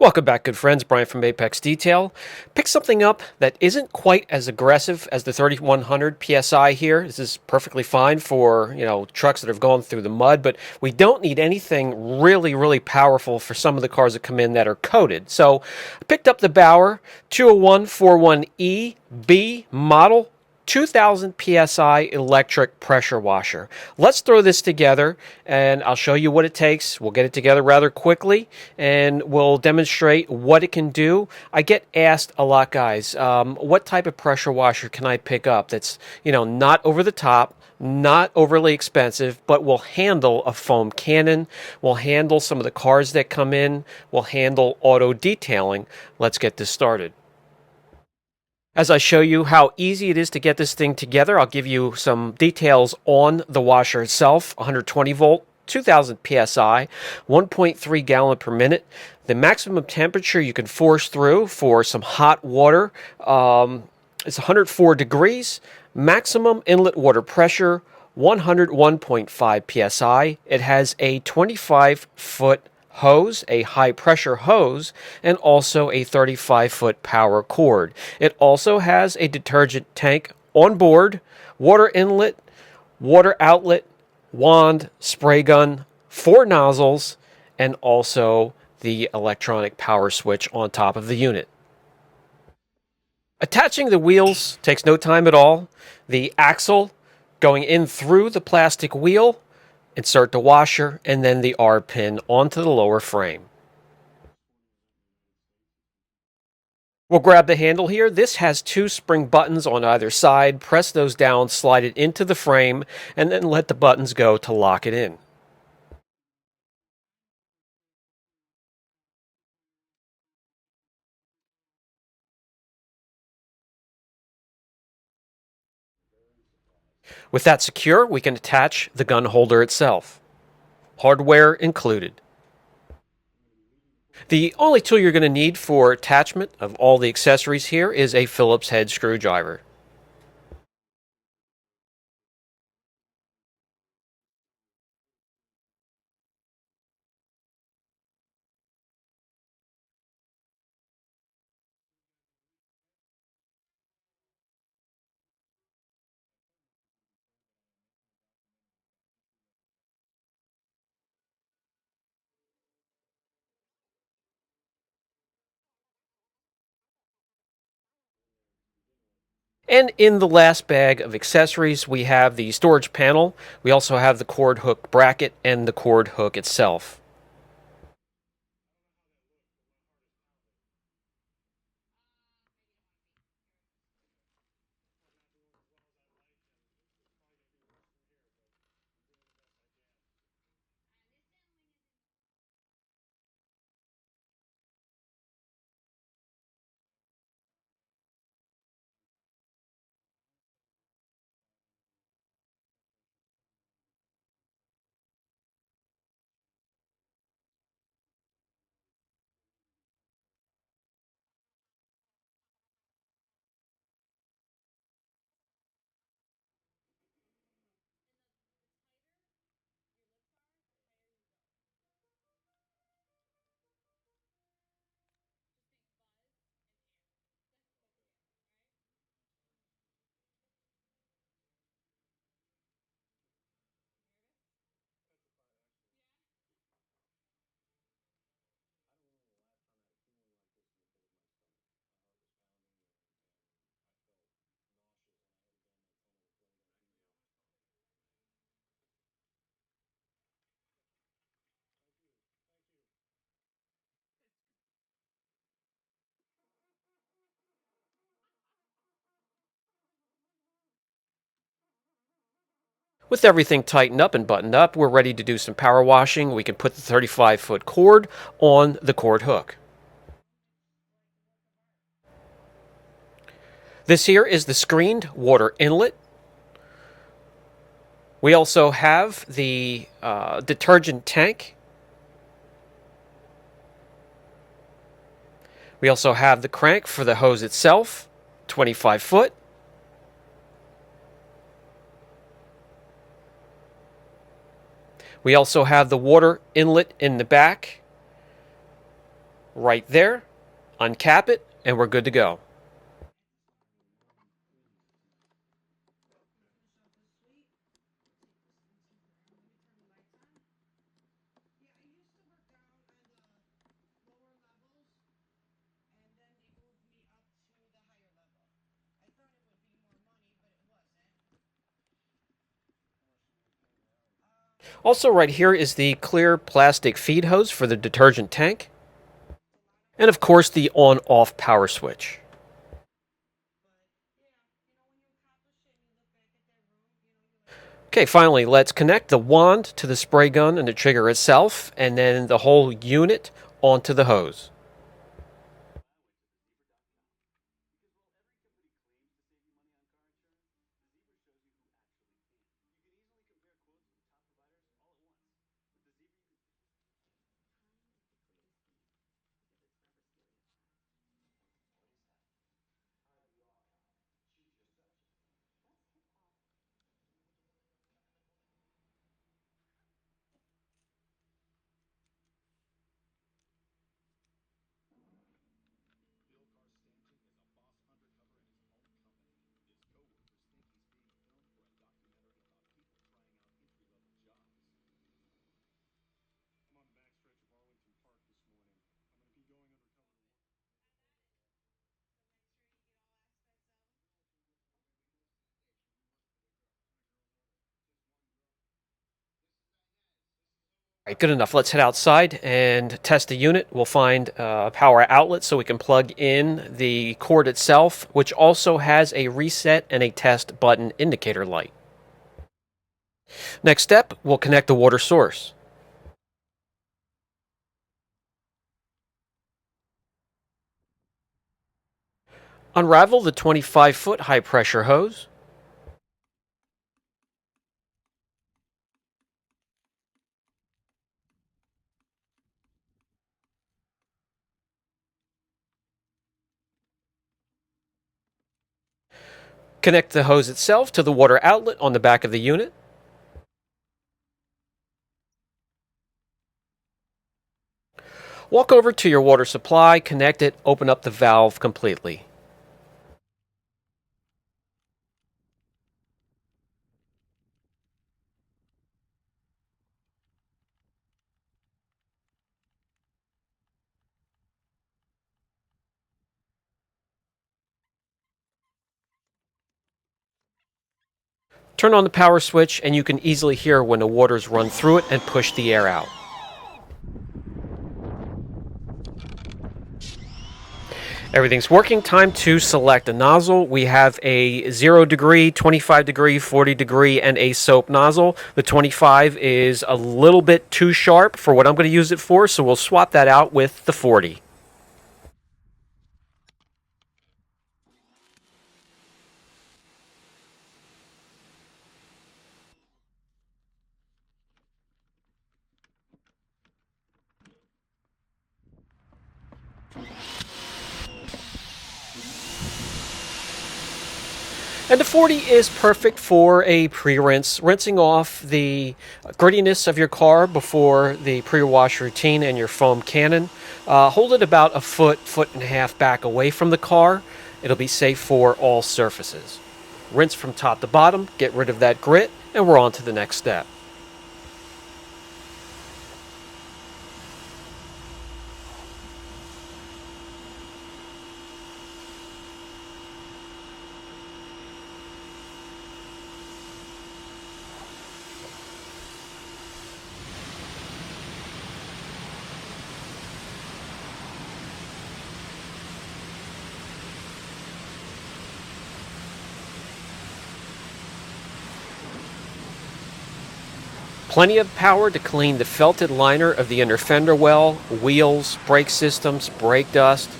Welcome back, good friends. Brian from Apex Detail. Pick something up that isn't quite as aggressive as the 3100 PSI here. This is perfectly fine for, trucks that have gone through the mud, but we don't need anything really, really powerful for some of the cars that come in that are coated. So I picked up the BAUER 20141E B model 2000 PSI electric pressure washer. Let's throw this together and I'll show you what it takes. We'll get it together rather quickly and we'll demonstrate what it can do. I get asked a lot, guys, what type of pressure washer can I pick up that's, not over the top, not overly expensive, but will handle a foam cannon, will handle some of the cars that come in, will handle auto detailing. Let's get this started. As I show you how easy it is to get this thing together, I'll give you some details on the washer itself. 120 volt, 2000 psi, 1.3 gallon per minute. The maximum temperature you can force through for some hot water is 104 degrees. Maximum inlet water pressure, 101.5 psi. It has a 25-foot hose, a high pressure hose, and also a 35-foot power cord. It also has a detergent tank on board, water inlet, water outlet, wand, spray gun, 4 nozzles, and also the electronic power switch on top of the unit. Attaching the wheels takes no time at all. The axle going in through the plastic wheel, insert the washer, and then the R pin onto the lower frame. We'll grab the handle here. This has 2 spring buttons on either side. Press those down, slide it into the frame, and then let the buttons go to lock it in. With that secure, we can attach the gun holder itself. Hardware included. The only tool you're going to need for attachment of all the accessories here is a Phillips head screwdriver. And in the last bag of accessories, we have the storage panel. We also have the cord hook bracket and the cord hook itself. With everything tightened up and buttoned up, we're ready to do some power washing. We can put the 35-foot cord on the cord hook. This here is the screened water inlet. We also have the detergent tank. We also have the crank for the hose itself, 25 foot. We also have the water inlet in the back. Right there, uncap it, and we're good to go. Also, right here is the clear plastic feed hose for the detergent tank, and of course, the on off power switch. Okay, finally, let's connect the wand to the spray gun and the trigger itself, and then the whole unit onto the hose. All right, good enough. Let's head outside and test the unit. We'll find a power outlet so we can plug in the cord itself, which also has a reset and a test button indicator light. Next step, we'll connect the water source. Unravel the 25-foot high pressure hose. Connect the hose itself to the water outlet on the back of the unit. Walk over to your water supply, connect it, open up the valve completely. Turn on the power switch and you can easily hear when the waters run through it and push the air out. Everything's working. Time to select a nozzle. We have a 0 degree, 25 degree, 40 degree, and a soap nozzle. The 25 is a little bit too sharp for what I'm going to use it for, so we'll swap that out with the 40. And the 40 is perfect for a pre-rinse, rinsing off the grittiness of your car before the pre-wash routine and your foam cannon. Hold it about a foot, foot and a half back away from the car. It'll be safe for all surfaces. Rinse from top to bottom, get rid of that grit, and we're on to the next step. Plenty of power to clean the felted liner of the inner fender well, wheels, brake systems, brake dust.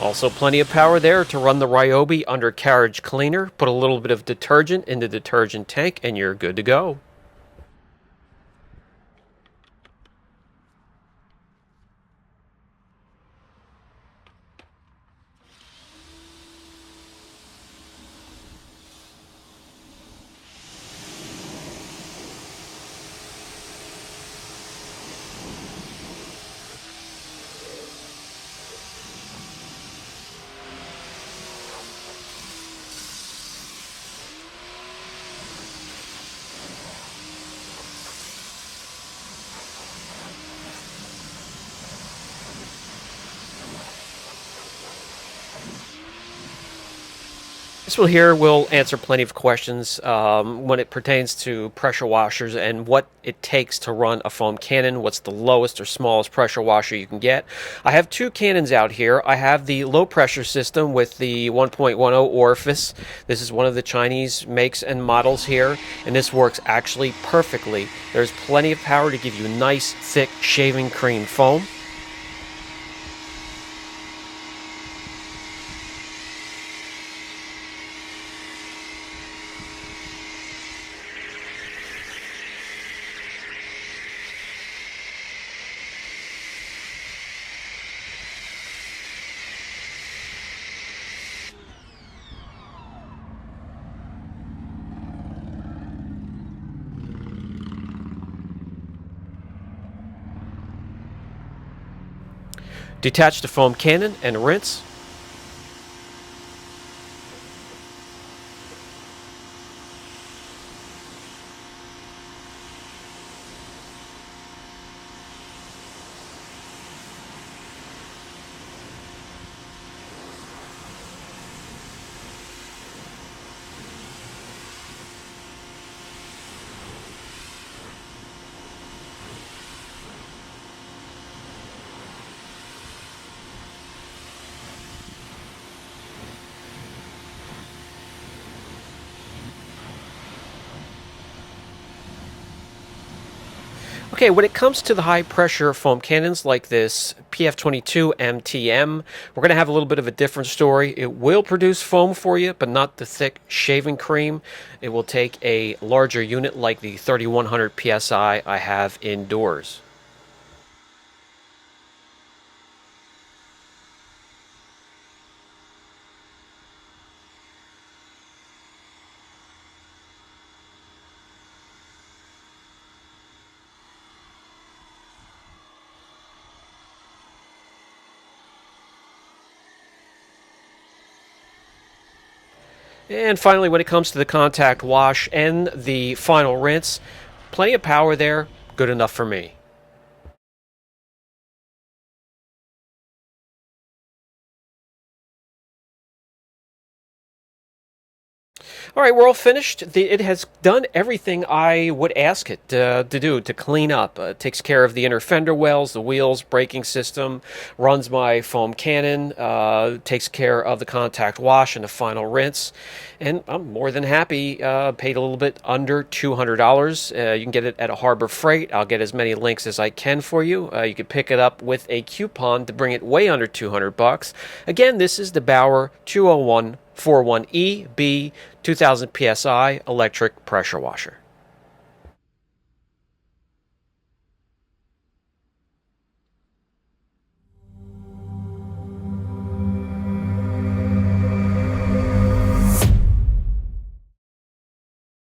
Also plenty of power there to run the Ryobi undercarriage cleaner. Put a little bit of detergent in the detergent tank and you're good to go. This one here will answer plenty of questions when it pertains to pressure washers and what it takes to run a foam cannon. What's the lowest or smallest pressure washer you can get? I have two cannons out here. I have the low pressure system with the 1.10 orifice. This is one of the Chinese makes and models here, and this works actually perfectly. There's plenty of power to give you nice, thick, shaving cream foam. Detach the foam cannon and rinse. Okay, when it comes to the high pressure foam cannons like this PF22 MTM, we're going to have a little bit of a different story. It will produce foam for you, but not the thick shaving cream. It will take a larger unit like the 3100 PSI I have indoors. And finally, when it comes to the contact wash and the final rinse, plenty of power there, good enough for me. All right, we're all finished. It has done everything I would ask it to do to clean up. It takes care of the inner fender wells, the wheels, braking system, runs my foam cannon, takes care of the contact wash and the final rinse. And I'm more than happy. Paid a little bit under $200. You can get it at a Harbor Freight. I'll get as many links as I can for you. You can pick it up with a coupon to bring it way under 200 bucks. Again, this is the BAUER 20141E B 2000 PSI electric pressure washer.